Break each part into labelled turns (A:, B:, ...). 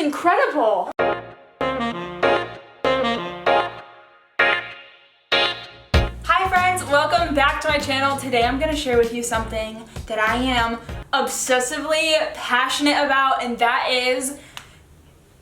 A: incredible. Hi friends, welcome back to my channel. Today I'm gonna share with you something that I am obsessively passionate about, and that is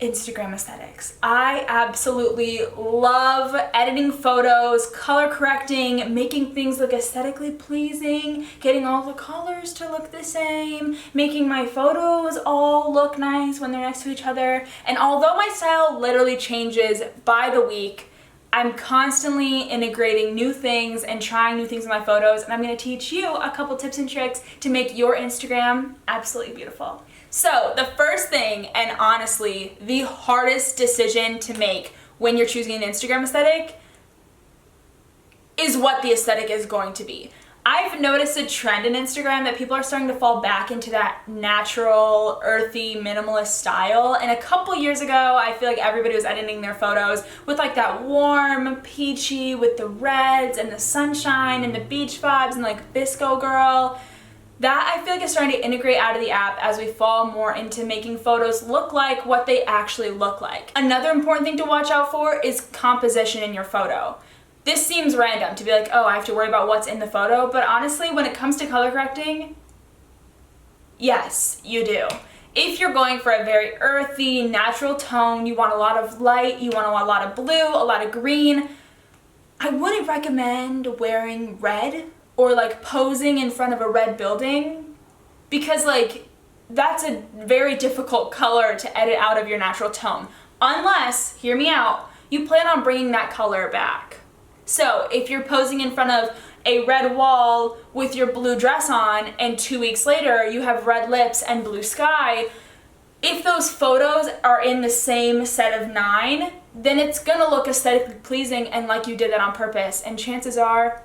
A: Instagram aesthetics. I absolutely love editing photos, color correcting, making things look aesthetically pleasing, getting all the colors to look the same, making my photos all look nice when they're next to each other. And although my style literally changes by the week, I'm constantly integrating new things and trying new things in my photos, and I'm going to teach you a couple tips and tricks to make your Instagram absolutely beautiful. So the first thing, and honestly the hardest decision to make when you're choosing an Instagram aesthetic, is what the aesthetic is going to be. I've noticed a trend in Instagram that people are starting to fall back into that natural, earthy, minimalist style. And a couple years ago, I feel like everybody was editing their photos with like that warm, peachy, with the reds and the sunshine and the beach vibes and like Bisco Girl. That I feel like is starting to integrate out of the app as we fall more into making photos look like what they actually look like. Another important thing to watch out for is composition in your photo. This seems random to be like, oh, I have to worry about what's in the photo, but honestly, when it comes to color correcting, yes, you do. If you're going for a very earthy, natural tone, you want a lot of light, you want a lot of blue, a lot of green, I wouldn't recommend wearing red or like posing in front of a red building, because like that's a very difficult color to edit out of your natural tone. Unless, hear me out, you plan on bringing that color back. So if you're posing in front of a red wall with your blue dress on and 2 weeks later you have red lips and blue sky, if those photos are in the same set of 9, then it's gonna look aesthetically pleasing and like you did that on purpose, and chances are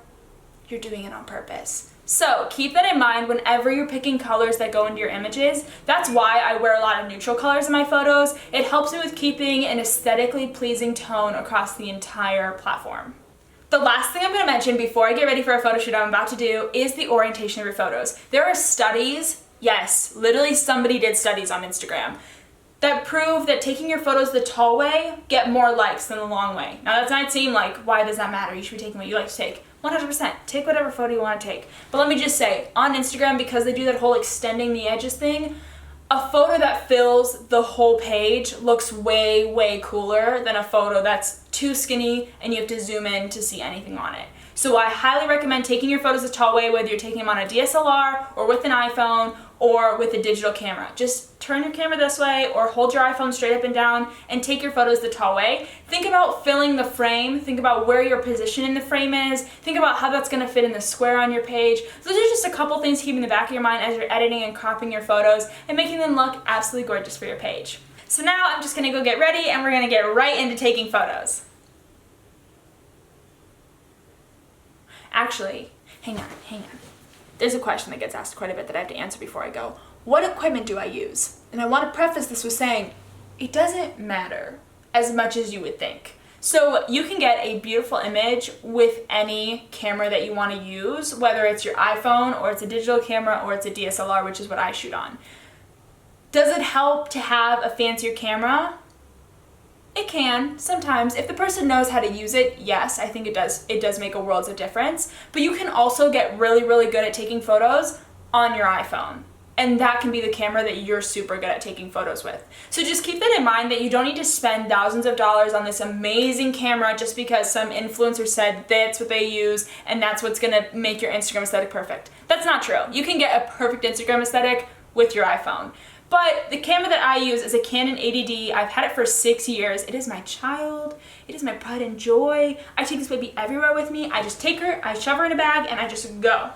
A: you're doing it on purpose. So keep that in mind whenever you're picking colors that go into your images. That's why I wear a lot of neutral colors in my photos. It helps me with keeping an aesthetically pleasing tone across the entire platform. The last thing I'm going to mention before I get ready for a photo shoot I'm about to do is the orientation of your photos. There are studies, yes, literally somebody did studies on Instagram, that prove that taking your photos the tall way get more likes than the long way. Now that might seem like, why does that matter? You should be taking what you like to take. 100%. Take whatever photo you want to take. But let me just say, on Instagram, because they do that whole extending the edges thing, a photo that fills the whole page looks way, way cooler than a photo that's too skinny and you have to zoom in to see anything on it. So I highly recommend taking your photos the tall way, whether you're taking them on a DSLR or with an iPhone or with a digital camera. Just turn your camera this way or hold your iPhone straight up and down and take your photos the tall way. Think about filling the frame. Think about where your position in the frame is. Think about how that's gonna fit in the square on your page. Those are just a couple things to keep in the back of your mind as you're editing and cropping your photos and making them look absolutely gorgeous for your page. So now I'm just gonna go get ready and we're gonna get right into taking photos. Actually, hang on. There's a question that gets asked quite a bit that I have to answer before I go. What equipment do I use? And I want to preface this with saying, it doesn't matter as much as you would think. So you can get a beautiful image with any camera that you want to use, whether it's your iPhone or it's a digital camera or it's a DSLR, which is what I shoot on. Does it help to have a fancier camera? It can, sometimes. If the person knows how to use it, yes, I think it does make a world of difference. But you can also get really, really good at taking photos on your iPhone. And that can be the camera that you're super good at taking photos with. So just keep that in mind, that you don't need to spend thousands of dollars on this amazing camera just because some influencer said that's what they use and that's what's gonna make your Instagram aesthetic perfect. That's not true. You can get a perfect Instagram aesthetic with your iPhone. But the camera that I use is a Canon 80D. I've had it for 6 years. It is my child. It is my pride and joy. I take this baby everywhere with me. I just take her, I shove her in a bag, and I just go.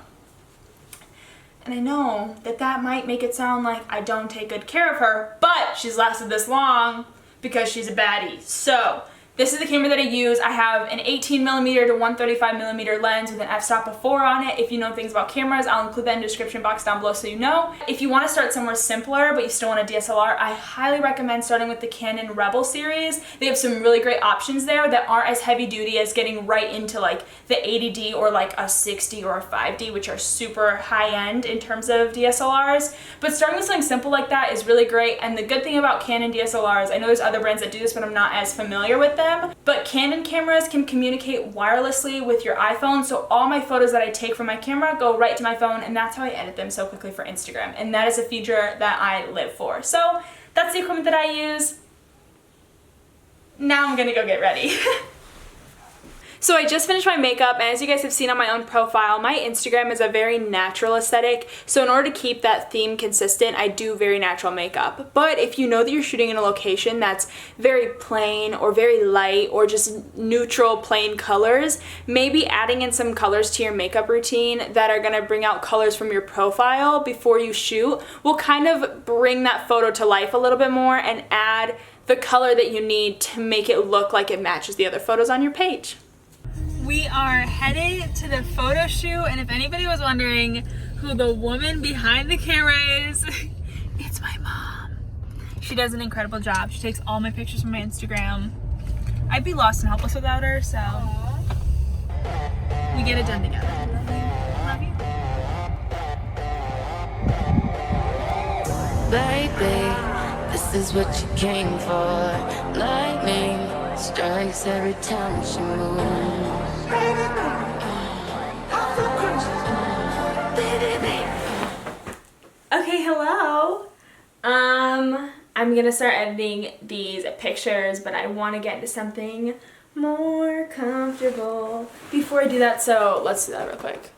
A: And I know that that might make it sound like I don't take good care of her, but she's lasted this long because she's a baddie. So This is the camera that I use. I have an 18mm to 135mm lens with an f-stop before on it. If you know things about cameras, I'll include that in the description box down below so you know. If you want to start somewhere simpler but you still want a DSLR, I highly recommend starting with the Canon Rebel series. They have some really great options there that aren't as heavy duty as getting right into like the 80D or like a 60 or a 5D, which are super high end in terms of DSLRs. But starting with something simple like that is really great. And the good thing about Canon DSLRs, I know there's other brands that do this, but I'm not as familiar with them. But Canon cameras can communicate wirelessly with your iPhone, so all my photos that I take from my camera go right to my phone, and that's how I edit them so quickly for Instagram. And that is a feature that I live for. So that's the equipment that I use. Now I'm gonna go get ready. So I just finished my makeup, and as you guys have seen on my own profile, my Instagram is a very natural aesthetic. So in order to keep that theme consistent, I do very natural makeup. But if you know that you're shooting in a location that's very plain or very light or just neutral plain colors, maybe adding in some colors to your makeup routine that are gonna bring out colors from your profile before you shoot will kind of bring that photo to life a little bit more and add the color that you need to make it look like it matches the other photos on your page. We are headed to the photo shoot, and if anybody was wondering who the woman behind the camera is, it's my mom. She does an incredible job. She takes all my pictures from my Instagram. I'd be lost and helpless without her, so we get it done together. Love you.
B: Baby, this is what you came for. Lightning strikes every time she moves.
A: Okay, hello. I'm gonna start editing these pictures, but I want to get into something more comfortable before I do that, so let's do that real quick.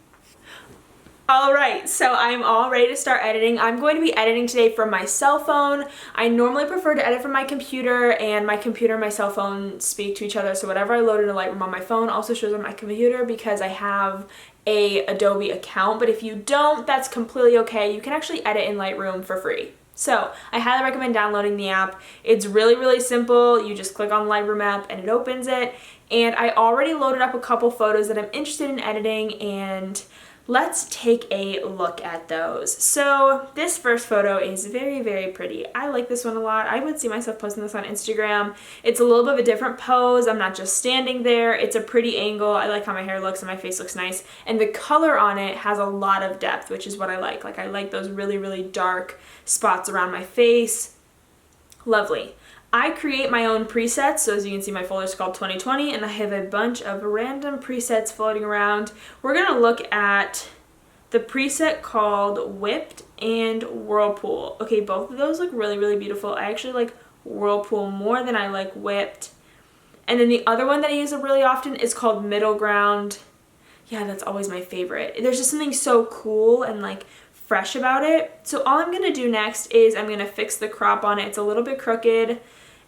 A: Alright, so I'm all ready to start editing. I'm going to be editing today from my cell phone. I normally prefer to edit from my computer, and my computer and my cell phone speak to each other, so whatever I load into Lightroom on my phone also shows on my computer because I have a Adobe account, but if you don't, that's completely okay. You can actually edit in Lightroom for free. So I highly recommend downloading the app. It's really, really simple. You just click on the Lightroom app and it opens it. And I already loaded up a couple photos that I'm interested in editing, and let's take a look at those. So this first photo is very, very pretty. I like this one a lot. I would see myself posting this on Instagram. It's a little bit of a different pose. I'm not just standing there. It's a pretty angle. I like how my hair looks and my face looks nice. And the color on it has a lot of depth, which is what I like. Like, I like those really, really dark spots around my face. Lovely. I create my own presets, so as you can see, my folder is called 2020, and I have a bunch of random presets floating around. We're going to look at the preset called Whipped and Whirlpool. Okay, both of those look really, really beautiful. I actually like Whirlpool more than I like Whipped. And then the other one that I use really often is called Middle Ground. Yeah, that's always my favorite. There's just something so cool and like fresh about it. So all I'm going to do next is I'm going to fix the crop on it. It's a little bit crooked.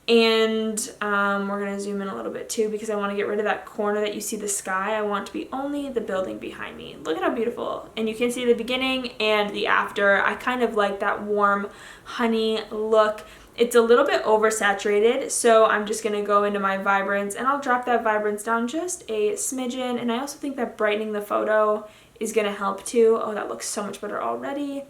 A: And we're going to zoom in a little bit too because I want to get rid of that corner that you see the sky. I want to be only the building behind me. Look at how beautiful. And you can see the beginning and the after. I kind of like that warm honey look. It's a little bit oversaturated, so I'm just going to go into my vibrance and I'll drop that vibrance down just a smidgen. And I also think that brightening the photo is going to help too. Oh, that looks so much better already.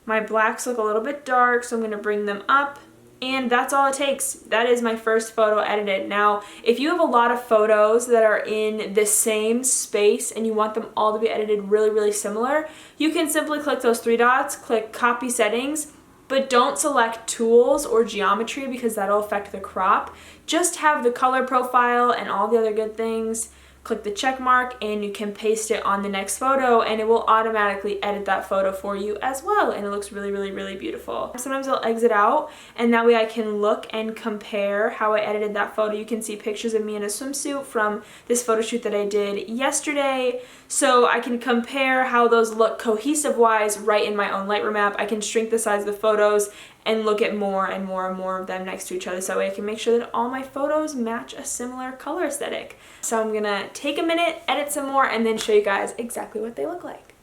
A: My blacks look a little bit dark, so I'm going to bring them up. And that's all it takes. That is my first photo edited. Now, if you have a lot of photos that are in the same space and you want them all to be edited really, really similar, you can simply click those three dots, click copy settings, but don't select tools or geometry because that'll affect the crop. Just have the color profile and all the other good things. Click the check mark and you can paste it on the next photo and it will automatically edit that photo for you as well, and it looks really, really, really beautiful. Sometimes I'll exit out and that way I can look and compare how I edited that photo. You can see pictures of me in a swimsuit from this photo shoot that I did yesterday, so I can compare how those look cohesive wise right in my own Lightroom app. I can shrink the size of the photos and look at more and more and more of them next to each other, so that way I can make sure that all my photos match a similar color aesthetic. So I'm gonna take a minute, edit some more, and then show you guys exactly what they look like.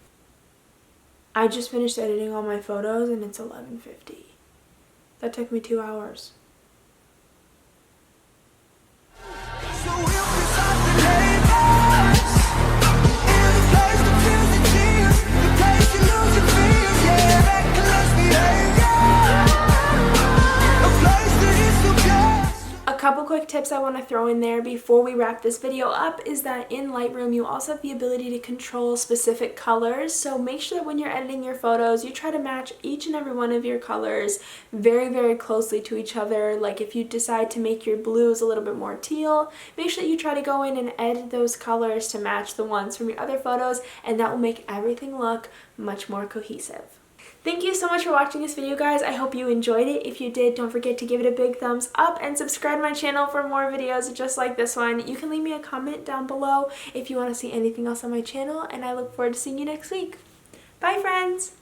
A: I just finished editing all my photos and it's 11:50. That took me 2 hours.
C: couple quick tips I want to throw in there before we wrap this video up is that in Lightroom you also have the ability to control specific colors, so make sure that when you're editing your photos you try to match each and every one of your colors very, very closely to each other. Like if you decide to make your blues a little bit more teal, make sure that you try to go in and edit those colors to match the ones from your other photos, and that will make everything look much more cohesive. Thank you so much for watching this video, guys. I hope you enjoyed it. If you did, don't forget to give it a big thumbs up and subscribe to my channel for more videos just like this one. You can leave me a comment down below if you want to see anything else on my channel, and I look forward to seeing you next week. Bye, friends!